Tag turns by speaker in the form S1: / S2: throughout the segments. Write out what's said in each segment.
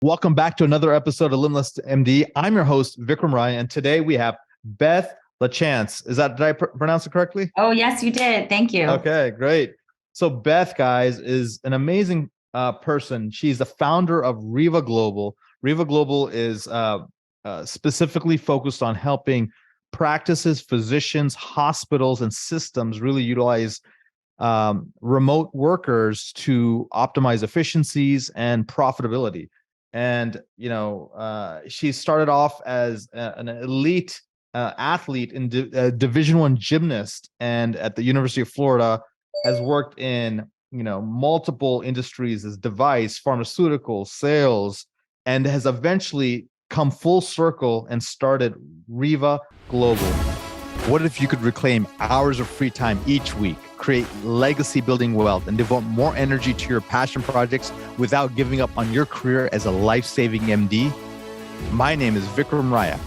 S1: Welcome back to another episode of Limitless MD. I'm your host, Vikram Raya, and today we have Beth Lachance. Did I pronounce it correctly?
S2: Oh, yes, you did. Thank you.
S1: Okay, great. So Beth, guys, is an amazing person. She's the founder of REVA Global. REVA Global is specifically focused on helping practices, physicians, hospitals, and systems really utilize remote workers to optimize efficiencies and profitability. And she started off as an elite athlete in Division I gymnast, and at the University of Florida has worked in multiple industries as device, pharmaceutical, sales, and has eventually come full circle and started REVA Global. What if you could reclaim hours of free time each week, create legacy building wealth, and devote more energy to your passion projects without giving up on your career as a life-saving MD? My name is Vikram Raya,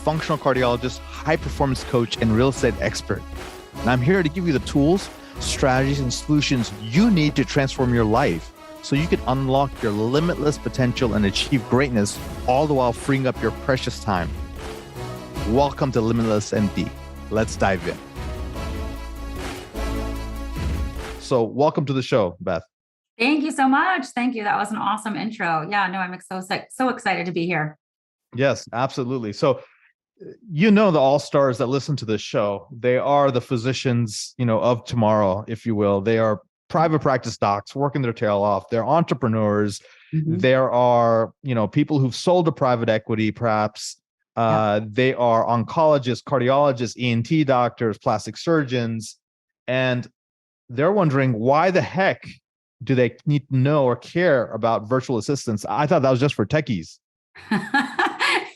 S1: functional cardiologist, high performance coach, and real estate expert. And I'm here to give you the tools, strategies, and solutions you need to transform your life so you can unlock your limitless potential and achieve greatness, all the while freeing up your precious time. Welcome to Limitless MD. Let's dive in. So welcome to the show, Beth.
S2: Thank you so much. Thank you. That was an awesome intro. Yeah, no, I'm so excited to be here.
S1: Yes, absolutely. So, the all-stars that listen to this show, they are the physicians, of tomorrow, if you will. They are private practice docs working their tail off. They're entrepreneurs. Mm-hmm. There are, people who've sold to private equity, perhaps. They are oncologists, cardiologists, ENT doctors, plastic surgeons, and they're wondering why the heck do they need to know or care about virtual assistants? I thought that was just for techies.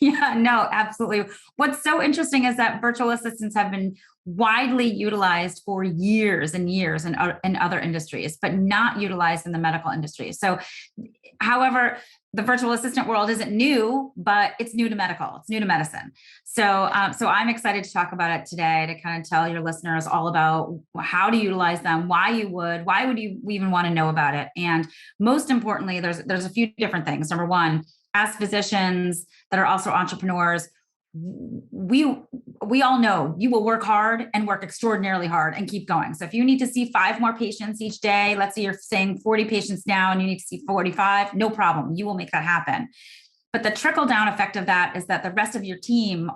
S2: Yeah, no, absolutely. What's so interesting is that virtual assistants have been widely utilized for years and years in other industries, but not utilized in the medical industry. So, however, the virtual assistant world isn't new, but it's new to medical. It's new to medicine. So I'm excited to talk about it today to kind of tell your listeners all about how to utilize them, why would you even want to know about it? And most importantly, there's a few different things. Number one, as physicians that are also entrepreneurs, we all know you will work hard and work extraordinarily hard and keep going. So if you need to see 5 more patients each day, let's say you're saying 40 patients now and you need to see 45, no problem. You will make that happen. But the trickle down effect of that is that the rest of your team,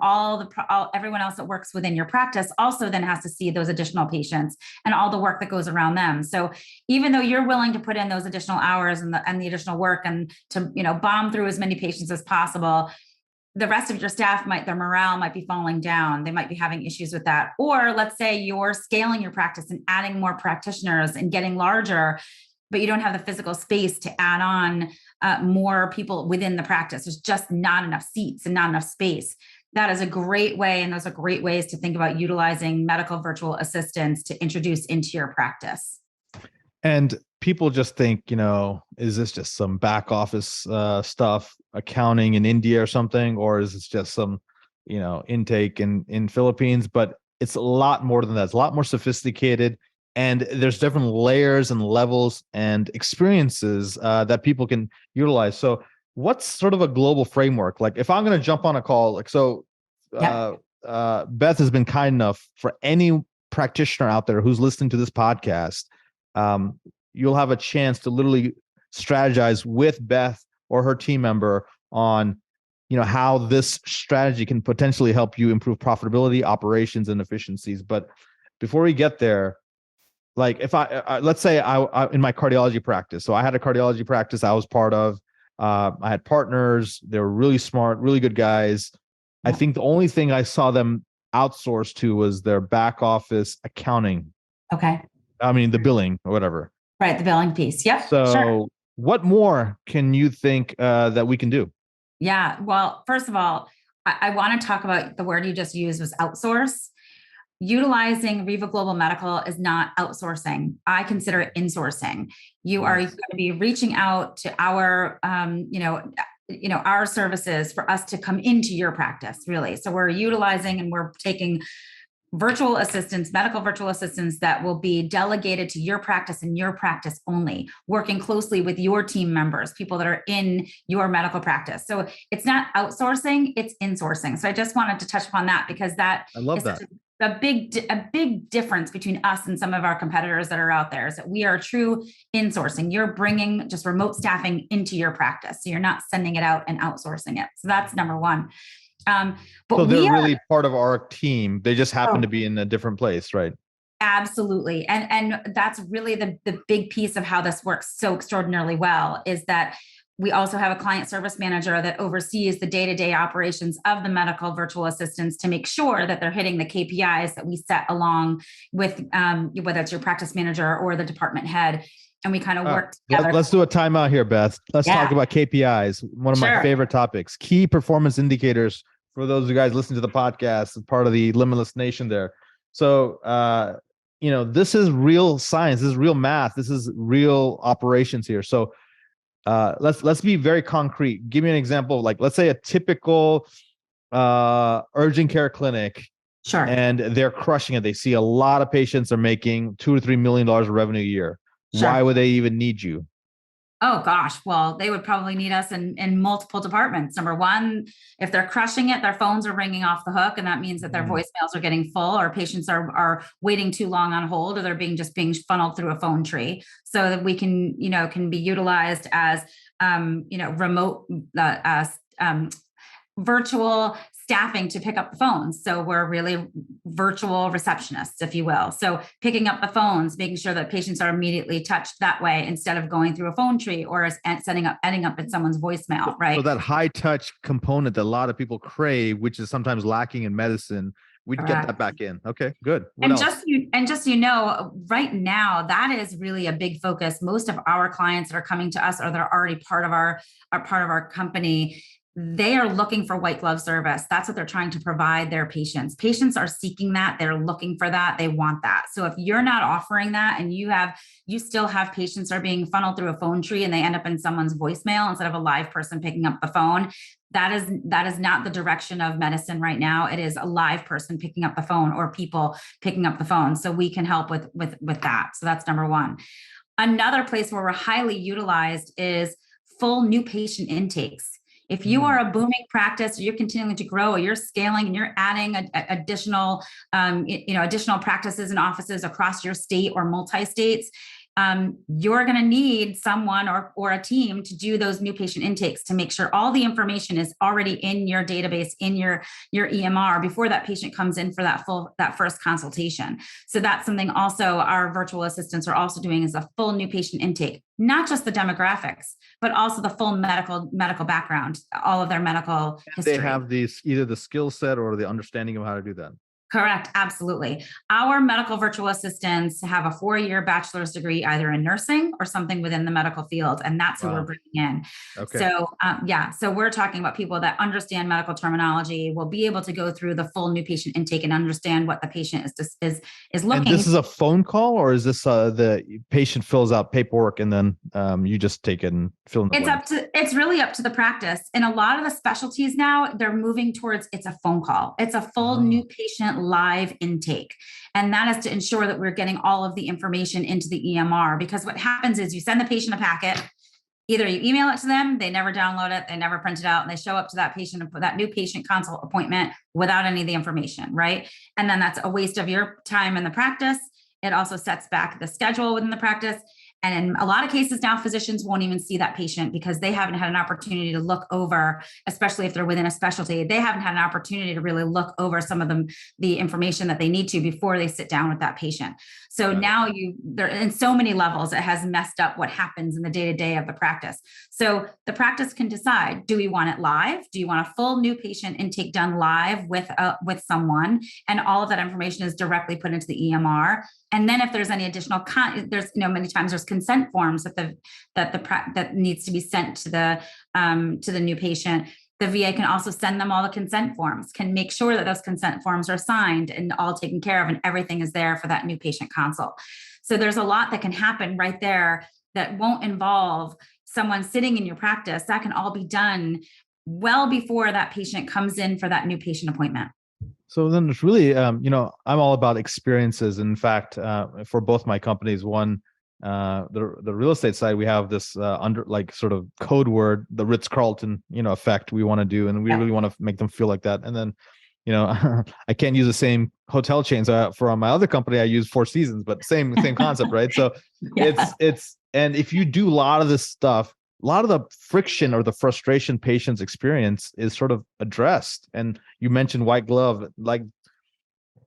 S2: everyone else that works within your practice also then has to see those additional patients and all the work that goes around them. So even though you're willing to put in those additional hours and the additional work and to, bomb through as many patients as possible, the rest of your staff their morale might be falling down. They might be having issues with that. Or let's say you're scaling your practice and adding more practitioners and getting larger, but you don't have the physical space to add on more people within the practice. There's just not enough seats and not enough space. That is a great way. And those are great ways to think about utilizing medical virtual assistants to introduce into your practice.
S1: And people just think, is this just some back office stuff, accounting in India or something? Or is this just some, intake in Philippines? But it's a lot more than that. It's a lot more sophisticated. And there's different layers and levels and experiences that people can utilize. So what's sort of a global framework? Like if I'm going to jump on a call, Beth has been kind enough for any practitioner out there who's listening to this podcast, you'll have a chance to literally strategize with Beth or her team member on, how this strategy can potentially help you improve profitability, operations, and efficiencies. But before we get there, like if let's say I in my cardiology practice, so I had a cardiology practice I was part of. I had partners. They were really smart, really good guys. Yeah. I think the only thing I saw them outsource to was their back office accounting.
S2: Okay.
S1: I mean, the billing or whatever.
S2: Right, the billing piece. Yep.
S1: So
S2: sure.
S1: What more can you think that we can do?
S2: Yeah. Well, first of all, I want to talk about the word you just used was outsource. Utilizing REVA Global Medical is not outsourcing. I consider it insourcing. You are going to be reaching out to our, our services for us to come into your practice, really. So we're utilizing and we're taking virtual assistants, medical virtual assistants that will be delegated to your practice and your practice only, working closely with your team members, people that are in your medical practice. So it's not outsourcing, it's insourcing. So I just wanted to touch upon that because that
S1: I love
S2: is
S1: that.
S2: such a big difference between us and some of our competitors that are out there, is that we are true insourcing. You're bringing just remote staffing into your practice. So you're not sending it out and outsourcing it. So that's number one. But
S1: so they're really part of our team. They just happen to be in a different place, right?
S2: Absolutely. And that's really the big piece of how this works so extraordinarily well, is that we also have a client service manager that oversees the day-to-day operations of the medical virtual assistants to make sure that they're hitting the KPIs that we set along with, whether it's your practice manager or the department head. And we kind of work together.
S1: Let's do a timeout here, Beth. Let's talk about KPIs. One of my favorite topics, key performance indicators for those of you guys listening to the podcast, part of the Limitless Nation there. So, this is real science. This is real math. This is real operations here. So let's be very concrete. Give me an example of, like, let's say a typical urgent care clinic.
S2: Sure.
S1: And they're crushing it. They see a lot of patients are making $2 to $3 million of revenue a year. Sure. Why would they even need you?
S2: Oh gosh, well, they would probably need us in multiple departments. Number one, if they're crushing it, their phones are ringing off the hook, and that means that their voicemails are getting full, or patients are waiting too long on hold, or they're being funneled through a phone tree, so that we can be utilized as remote virtual staffing to pick up the phones. So we're really virtual receptionists, if you will. So picking up the phones, making sure that patients are immediately touched that way, instead of going through a phone tree or ending up in someone's voicemail, right?
S1: So that high touch component that a lot of people crave, which is sometimes lacking in medicine, we'd get that back in. Okay, good. What else?
S2: Right now, that is really a big focus. Most of our clients that are coming to us, or they're already part of our company, they are looking for white glove service. That's what they're trying to provide their patients. Patients are seeking that. They're looking for that. They want that. So if you're not offering that, and you still have patients that are being funneled through a phone tree and they end up in someone's voicemail instead of a live person picking up the phone, that is not the direction of medicine right now. It is a live person picking up the phone, or people picking up the phone. So we can help with that. So that's number one. Another place where we're highly utilized is full new patient intakes. If you are a booming practice, or you're continuing to grow, or you're scaling and you're adding additional practices and offices across your state or multi-states, you're going to need someone or a team to do those new patient intakes, to make sure all the information is already in your database, in your EMR, before that patient comes in for that first consultation. So that's something also our virtual assistants are also doing, is a full new patient intake, not just the demographics, but also the full medical background, all of their medical history.
S1: They have either the skill set or the understanding of how to do that.
S2: Correct. Absolutely. Our medical virtual assistants have a 4-year bachelor's degree, either in nursing or something within the medical field. And that's who we're bringing in. Okay. So, so we're talking about people that understand medical terminology, will be able to go through the full new patient intake and understand what the patient is looking.
S1: And this is a phone call, or is this the patient fills out paperwork and then you just take it and fill in the blank?
S2: It's really up to the practice. And a lot of the specialties now, they're moving towards, it's a phone call. It's a full new patient live intake. And that is to ensure that we're getting all of the information into the EMR, because what happens is you send the patient a packet, either you email it to them, they never download it, they never print it out, and they show up to that patient and put that new patient consult appointment without any of the information, right? And then that's a waste of your time in the practice. It also sets back the schedule within the practice. And in a lot of cases now, physicians won't even see that patient because they haven't had an opportunity to look over, especially if they're within a specialty, they haven't had an opportunity to really look over some of the information that they need to before they sit down with that patient. So now they're in so many levels, it has messed up what happens in the day-to-day of the practice. So the practice can decide, do we want it live? Do you want a full new patient intake done live with someone? And all of that information is directly put into the EMR. And then if there's any additional, many times there's consent forms that needs to be sent to the new patient. The VA can also send them all the consent forms, can make sure that those consent forms are signed and all taken care of, and everything is there for that new patient consult. So there's a lot that can happen right there that won't involve someone sitting in your practice. That can all be done well before that patient comes in for that new patient appointment.
S1: So then it's really, I'm all about experiences. In fact, for both my companies, one, the real estate side, we have this under like sort of code word, the Ritz Carlton, effect we want to do, and we
S2: Yeah.
S1: really want to make them feel like that. And then, I can't use the same hotel chains for my other company. I use Four Seasons, but same concept, right? So
S2: Yeah.
S1: and if you do a lot of this stuff, a lot of the friction or the frustration patients experience is sort of addressed. And you mentioned white glove, like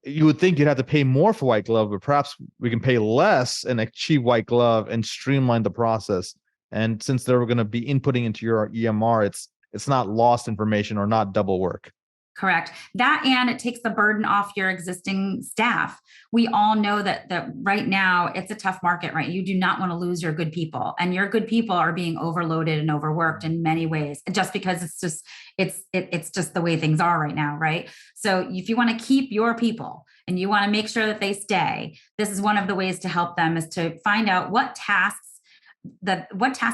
S1: you would think you'd have to pay more for white glove, but perhaps we can pay less and achieve white glove and streamline the process. And since they're going to be inputting into your EMR, it's not lost information or not double work.
S2: Correct. That, and it takes the burden off your existing staff. We all know that right now it's a tough market, right? You do not want to lose your good people, and your good people are being overloaded and overworked in many ways, just because it's just the way things are right now, right? So if you want to keep your people and you want to make sure that they stay, this is one of the ways to help them, is to find out what tasks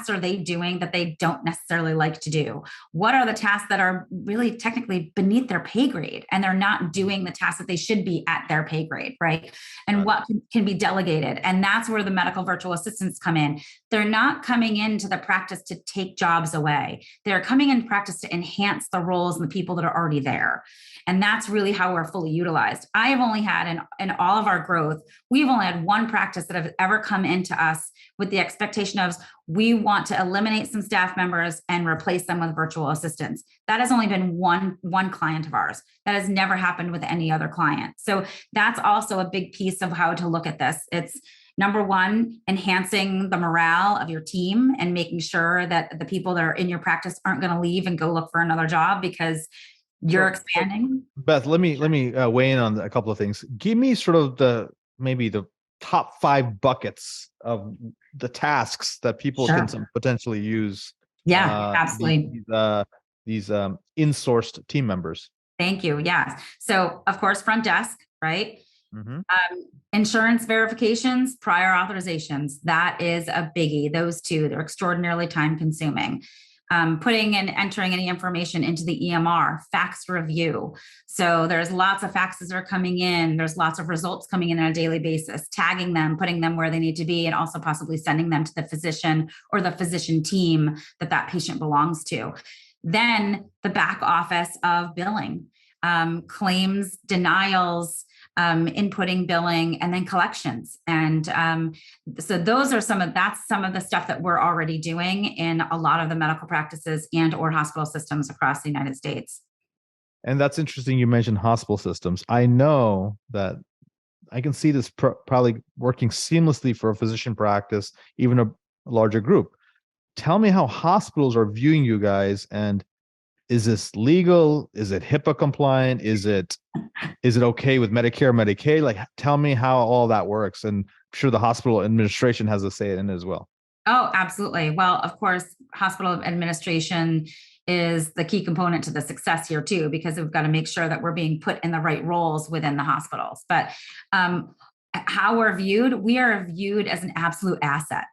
S2: are they doing that they don't necessarily like to do? What are the tasks that are really technically beneath their pay grade, and they're not doing the tasks that they should be at their pay grade, right? And what can be delegated? And that's where the medical virtual assistants come in. They're not coming into the practice to take jobs away. They're coming in practice to enhance the roles and the people that are already there. And that's really how we're fully utilized. I have only had, in all of our growth, we've only had one practice that have ever come into us with the expectation of, we want to eliminate some staff members and replace them with virtual assistants. That has only been one client of ours. That has never happened with any other client. So that's also a big piece of how to look at this. It's number one, enhancing the morale of your team and making sure that the people that are in your practice aren't going to leave and go look for another job because you're expanding.
S1: Beth, let me weigh in on a couple of things. Give me sort of maybe the top 5 buckets of the tasks that people
S2: Sure.
S1: can potentially use.
S2: Yeah, absolutely.
S1: These insourced team members.
S2: Thank you. Yes. So of course, front desk, right?
S1: Mm-hmm.
S2: Insurance verifications, prior authorizations. That is a biggie. Those two, they're extraordinarily time consuming. Putting and entering any information into the EMR, fax review. So there's lots of faxes that are coming in. There's lots of results coming in on a daily basis, tagging them, putting them where they need to be, and also possibly sending them to the physician or the physician team that patient belongs to. Then the back office of billing, claims, denials, inputting billing, and then collections. And so that's some of the stuff that we're already doing in a lot of the medical practices and or hospital systems across the United States.
S1: And that's interesting. You mentioned hospital systems. I know that I can see this probably working seamlessly for a physician practice, even a larger group. Tell me how hospitals are viewing you guys, and is this legal? Is it HIPAA compliant? Is it okay with Medicare, Medicaid? Like, tell me how all that works. And I'm sure the hospital administration has a say in it as well.
S2: Oh, absolutely. Well, of course, hospital administration is the key component to the success here too, because we've got to make sure that we're being put in the right roles within the hospitals. But how we are viewed as an absolute asset.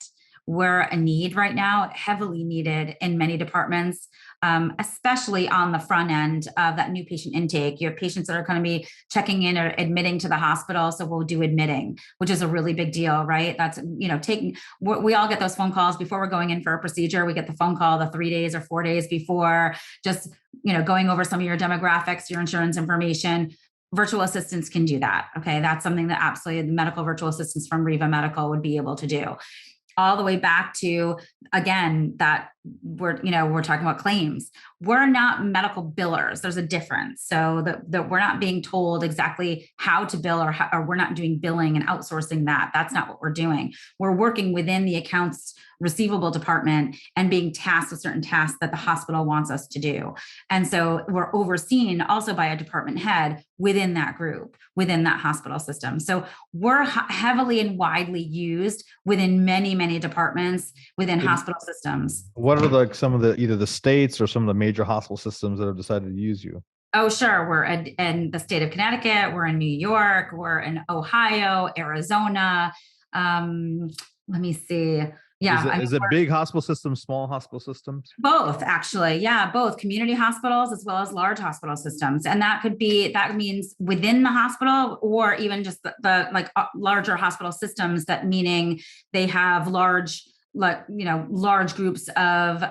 S2: We're a need right now, heavily needed in many departments, especially on the front end of that new patient intake. You have patients that are going to be checking in or admitting to the hospital. So we'll do admitting, which is a really big deal, right? That's, we all get those phone calls before we're going in for a procedure. We get the phone call the 3 days or 4 days before, just, going over some of your demographics, your insurance information. Virtual assistants can do that. Okay. That's something that absolutely the medical virtual assistants from REVA Medical would be able to do. All the way back to, again, that we're talking about claims. We're not medical billers. There's a difference. So that we're not being told exactly how to bill, or we're not doing billing and outsourcing that. That's not what we're doing. We're working within the accounts receivable department and being tasked with certain tasks that the hospital wants us to do. And so we're overseen also by a department head within that group, within that hospital system. So we're heavily and widely used within many, many departments within hospital systems.
S1: What are some of either the states or some of the major hospital systems that have decided to use you?
S2: Oh, sure. We're in the state of Connecticut. We're in New York. We're in Ohio, Arizona. Let me see. Yeah, I mean,
S1: Is it big hospital systems, small hospital systems?
S2: both actually. Yeah, both community hospitals as well as large hospital systems. And that means within the hospital or even just the like larger hospital systems, that meaning they have large, like, large groups of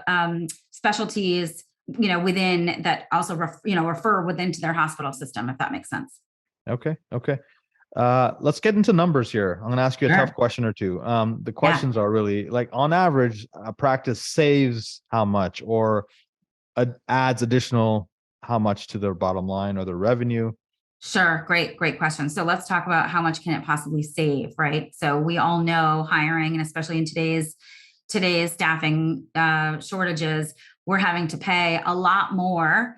S2: specialties, within that also, refer within to their hospital system, if that makes sense.
S1: Okay. Okay. Let's get into numbers here. I'm going to ask you a tough
S2: Sure.
S1: question or two. The
S2: Yeah.
S1: questions are really like, on average, a practice saves how much, or adds additional how much to their bottom line or their revenue?
S2: Sure. Great question. So let's talk about how much can it possibly save, right? So we all know hiring, and especially in today's staffing shortages, we're having to pay a lot more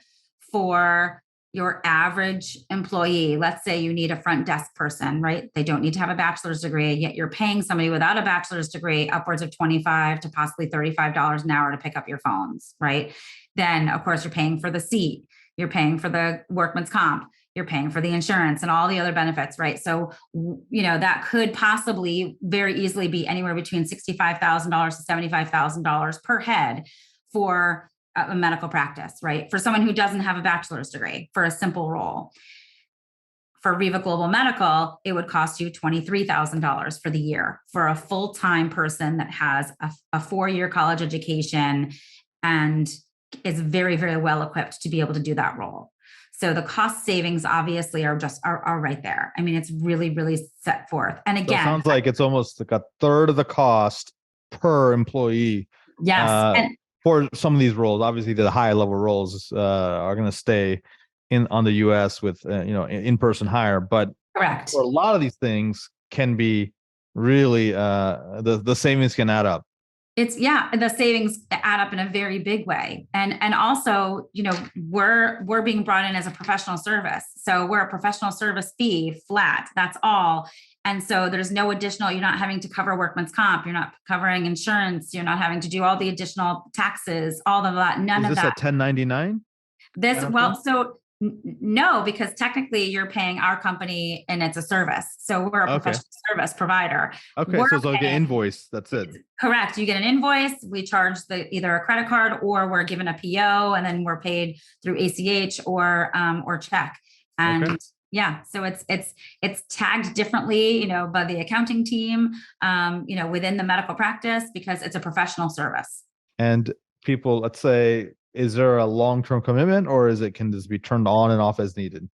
S2: for your average employee. Let's say you need a front desk person, right? They don't need to have a bachelor's degree, yet you're paying somebody without a bachelor's degree upwards of 25 to possibly $35 an hour to pick up your phones, right? Then, of course, you're paying for the seat, you're paying for the workman's comp, you're paying for the insurance and all the other benefits, right? So, that could possibly very easily be anywhere between $65,000 to $75,000 per head for a medical practice, right? For someone who doesn't have a bachelor's degree for a simple role. For REVA Global Medical, it would cost you $23,000 for the year for a full-time person that has a 4-year college education and is very, very well equipped to be able to do that role. So the cost savings obviously are right there. I mean, it's really, really set forth. And again,
S1: so it sounds like it's almost like a third of the cost per employee.
S2: Yes.
S1: And for some of these roles, obviously the high level roles are going to stay on the US with in-person hire, but
S2: correct.
S1: for a lot of these things can be really the savings can add up.
S2: The savings add up in a very big way. And also, we're being brought in as a professional service. So we're a professional service fee flat. That's all. And so there's no additional, you're not having to cover workman's comp, you're not covering insurance, you're not having to do all the additional taxes, all of that, none of that.
S1: Is this a 1099?
S2: No, because technically you're paying our company and it's a service. So we're a professional service provider.
S1: Okay. So it's like an invoice. That's it.
S2: Correct. You get an invoice. We charge either a credit card or we're given a PO, and then we're paid through ACH or check. And yeah, so it's tagged differently, by the accounting team, within the medical practice, because it's a professional service.
S1: And people, let's say, is there a long-term commitment, or can this be turned on and off as needed?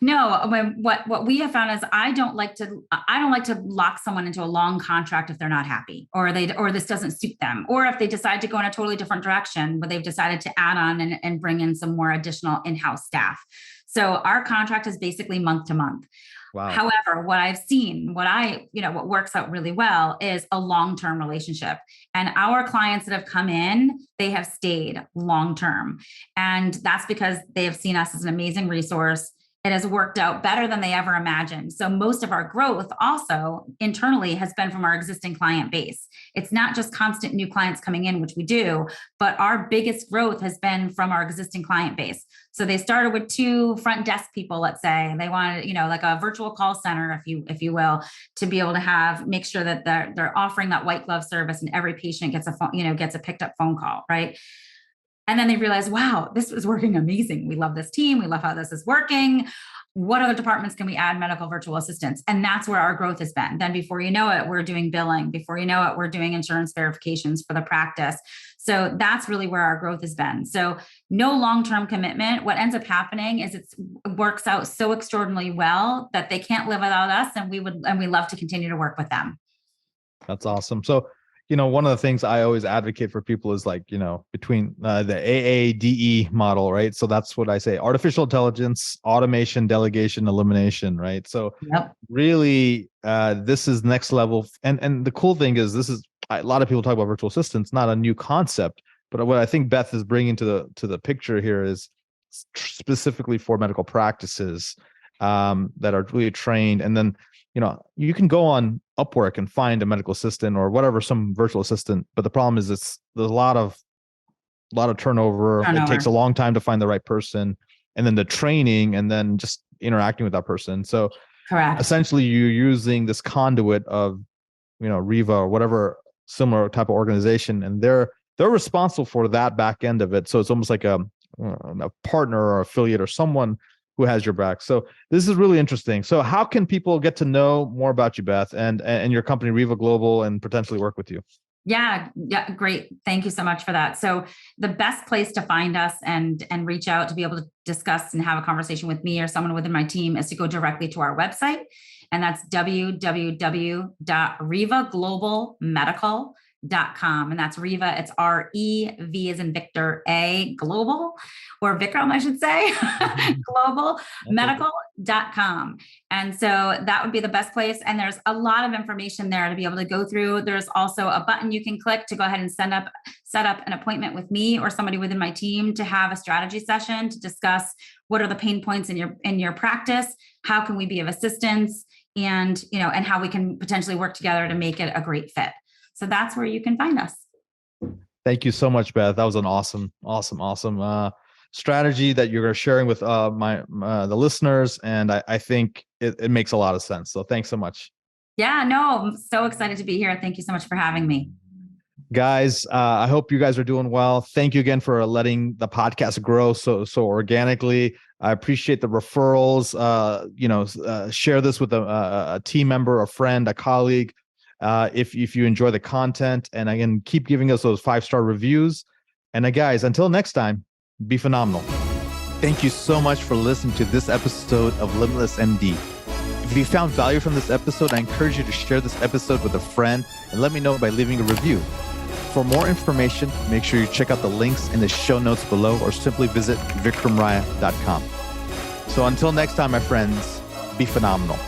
S2: No, what we have found is I don't like to lock someone into a long contract if they're not happy, or this doesn't suit them, or if they decide to go in a totally different direction, but they've decided to add on and bring in some more additional in-house staff. So our contract is basically month to month. Wow. However, what I've seen, what works out really well is a long-term relationship. And our clients that have come in, they have stayed long-term. And that's because they have seen us as an amazing resource. It has worked out better than they ever imagined. So most of our growth also internally has been from our existing client base. It's not just constant new clients coming in, which we do, but our biggest growth has been from our existing client base. So they started with 2 front desk people, let's say, and they wanted, like a virtual call center, if you will, to be able to make sure that they're offering that white glove service, and every patient gets a phone, gets a picked up phone call, right? And then they realize, wow, this is working amazing. We love this team. We love how this is working. What other departments can we add medical virtual assistants? And that's where our growth has been. Then before you know it, we're doing billing. Before you know it, we're doing insurance verifications for the practice. So that's really where our growth has been. So no long-term commitment. What ends up happening is it works out so extraordinarily well that they can't live without us. And we love to continue to work with them.
S1: That's awesome. So, one of the things I always advocate for people is between the AADE model, right? So that's what I say: artificial intelligence, automation, delegation, elimination, right? So really, this is next level. And the cool thing is, a lot of people talk about virtual assistants, not a new concept, but what I think Beth is bringing to the picture here is specifically for medical practices that are really trained. And then, you can go on Upwork and find a medical assistant or whatever, some virtual assistant. But the problem is there's a lot of turnover. It takes a long time to find the right person, and then the training, and then just interacting with that person. So
S2: correct.
S1: Essentially you're using this conduit of, REVA or whatever similar type of organization, and they're responsible for that back end of it. So it's almost like a partner or affiliate or someone who has your back. So this is really interesting. So how can people get to know more about you, Beth, and your company, REVA Global, and potentially work with you?
S2: Yeah, great. Thank you so much for that. So the best place to find us and reach out to be able to discuss and have a conversation with me or someone within my team is to go directly to our website. And that's www.revaglobalmedical.com. And that's REVA, it's REV as in Victor A, global, or Vikram, I should say, globalmedical.com. And so that would be the best place. And there's a lot of information there to be able to go through. There's also a button you can click to go ahead and set up an appointment with me or somebody within my team to have a strategy session to discuss what are the pain points in your practice, how can we be of assistance, and and how we can potentially work together to make it a great fit. So that's where you can find us.
S1: Thank you so much, Beth. That was an awesome strategy that you're sharing with the listeners, and I think it makes a lot of sense. So thanks so much.
S2: Yeah, no, I'm so excited to be here. Thank you so much for having me.
S1: Guys, I hope you guys are doing well. Thank you again for letting the podcast grow so organically. I appreciate the referrals. Share this with a team member, a friend, a colleague. If you enjoy the content, and again, keep giving us those 5-star reviews. And guys, until next time, be phenomenal. Thank you so much for listening to this episode of Limitless MD. If you found value from this episode, I encourage you to share this episode with a friend and let me know by leaving a review. For more information, make sure you check out the links in the show notes below or simply visit vikramraya.com. So until next time, my friends, be phenomenal.